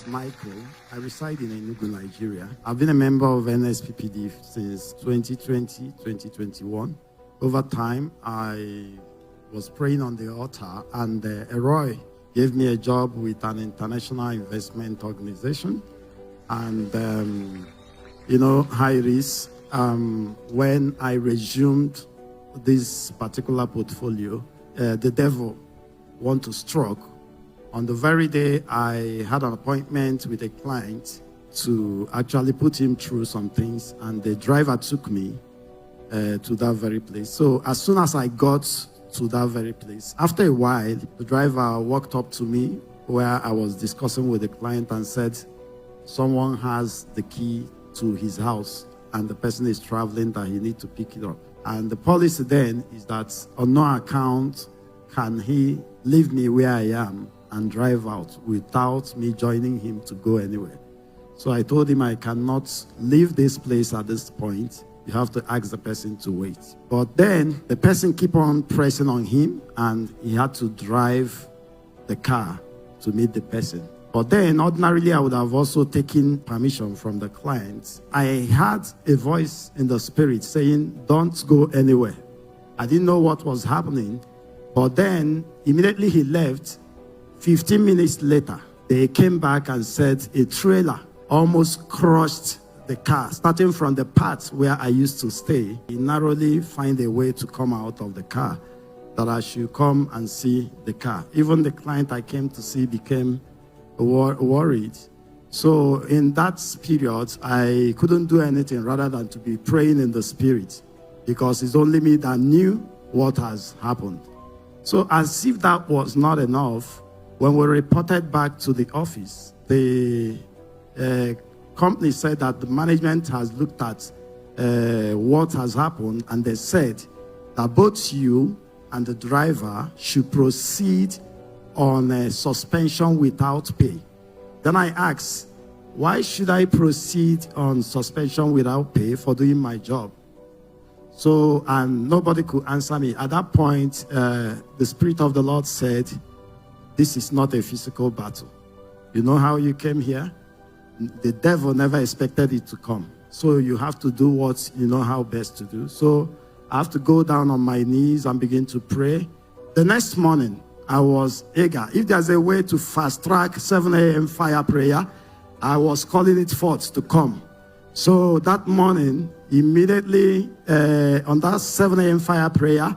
Michael. I reside in Enugu, Nigeria. I've been a member of Nsppd since 2020, 2021. Over time, I was praying on the altar, and Roy gave me a job with an international investment organization. And, high risk. When I resumed this particular portfolio, the devil wanted to strike. On the very day, I had an appointment with a client to actually put him through some things, and the driver took me to that very place. So as soon as I got to that very place, after a while, the driver walked up to me where I was discussing with the client and said, someone has the key to his house and the person is traveling, that he needs to pick it up. And the policy then is that on no account can he leave me where I am and drive out without me joining him to go anywhere. So I told him I cannot leave this place at this point. You have to ask the person to wait. But then the person keep on pressing on him, and he had to drive the car to meet the person. But then ordinarily I would have also taken permission from the client. I had a voice in the spirit saying, don't go anywhere. I didn't know what was happening. But then immediately he left. 15 minutes later, they came back and said a trailer almost crushed the car, starting from the part where I used to stay. He narrowly found a way to come out of the car, that I should come and see the car. Even the client I came to see became worried. So in that period, I couldn't do anything rather than to be praying in the spirit, because it's only me that knew what has happened. So as if that was not enough, when we reported back to the office, the company said that the management has looked at what has happened, and they said that both you and the driver should proceed on a suspension without pay. Then I asked, why should I proceed on suspension without pay for doing my job? So, and nobody could answer me. At that point, the Spirit of the Lord said, this is not a physical battle. You know how you came here? The devil never expected it to come. So you have to do what you know how best to do. So I have to go down on my knees and begin to pray. The next morning, I was eager. If there's a way to fast track 7 a.m. fire prayer, I was calling it forth to come. So that morning, immediately on that 7 a.m. fire prayer,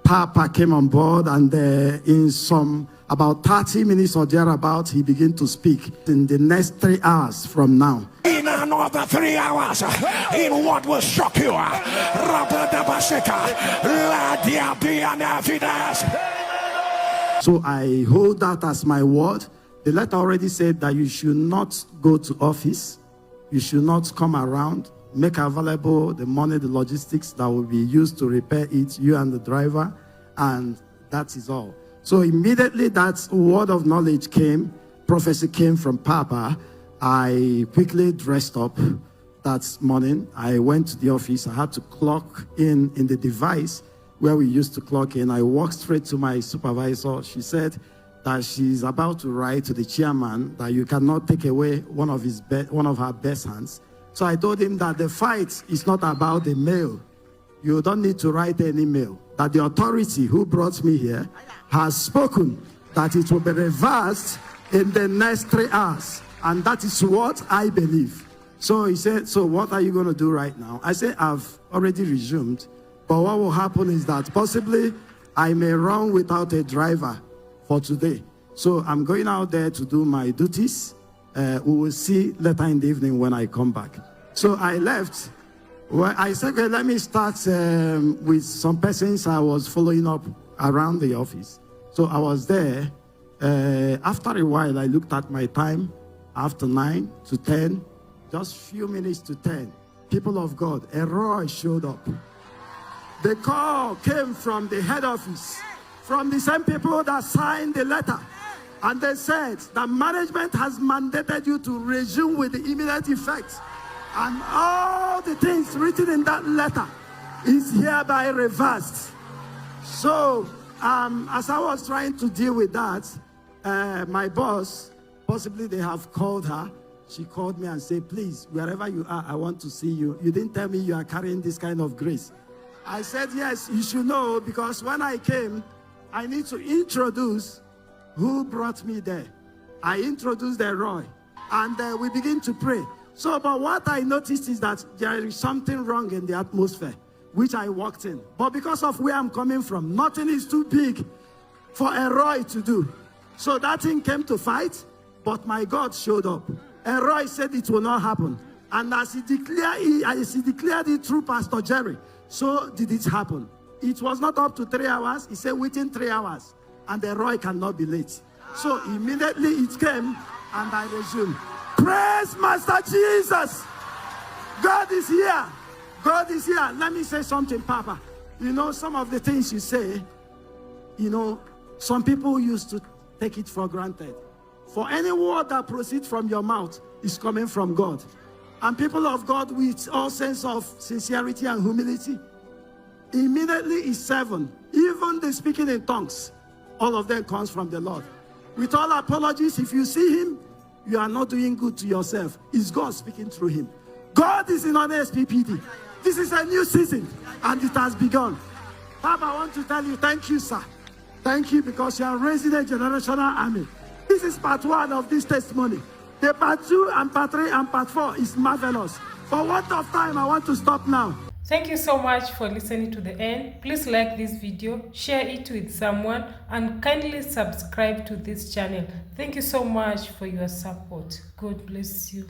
Papa came on board, and in some about 30 minutes or thereabout, he began to speak. In the next 3 hours from now, in another 3 hours, in what will shock you, let there be an evidence. So I hold that as my word. The letter already said that you should not go to office, you should not come around, make available the money, the logistics that will be used to repair it, you and the driver, and that is all. So immediately that word of knowledge came, prophecy came from Papa. I quickly dressed up that morning. I went to the office. I had to clock in the device where we used to clock in. I walked straight to my supervisor. She said that she's about to write to the chairman that you cannot take away one of her best hands. So I told him that the fight is not about the mail. You don't need to write any mail. That the authority who brought me here has spoken that it will be reversed in the next 3 hours. And that is what I believe. So he said, so what are you going to do right now? I said, I've already resumed. But what will happen is that possibly I may run without a driver for today. So I'm going out there to do my duties. We will see later in the evening when I come back. So I left. Well, I said, okay, let me start with some persons I was following up around the office. So I was there. After a while, I looked at my time. After 9 to 10, just few minutes to 10, people of God, a Roy showed up. The call came from the head office, from the same people that signed the letter. And they said that management has mandated you to resume with the immediate effect. And all the things written in that letter is hereby reversed. So, as I was trying to deal with that, my boss possibly they have called her. She called me and said, please, wherever you are, I want to see you. You didn't tell me you are carrying this kind of grace. I said, yes, you should know, because when I came, I need to introduce who brought me there. I introduced the Roy, and we begin to pray. So, but what I noticed is that there is something wrong in the atmosphere, which I walked in. But because of where I'm coming from, nothing is too big for a Roy to do. So that thing came to fight, but my God showed up. And Roy said it will not happen. And as he declared it through Pastor Jerry, so did it happen. It was not up to 3 hours. He said within 3 hours, and the Roy cannot be late. So immediately it came, and I resumed. Praise Master Jesus. God is here. God is here. Let me say something, Papa. You know, some of the things you say, you know, some people used to take it for granted. For any word that proceeds from your mouth is coming from God. And people of God, with all sense of sincerity and humility, immediately is 7. Even the speaking in tongues, all of them comes from the Lord. With all apologies, if you see him, you are not doing good to yourself. It's God speaking through him. God is in Nsppd. This is a new season, and it has begun. Papa, I want to tell you, thank you, sir. Thank you, because you are raising a generational army. This is part 1 of this testimony. The part 2 and part 3 and part 4 is marvelous. For want of time, I want to stop now. Thank you so much for listening to the end. Please like this video, share it with someone, and kindly subscribe to this channel. Thank you so much for your support. God bless you.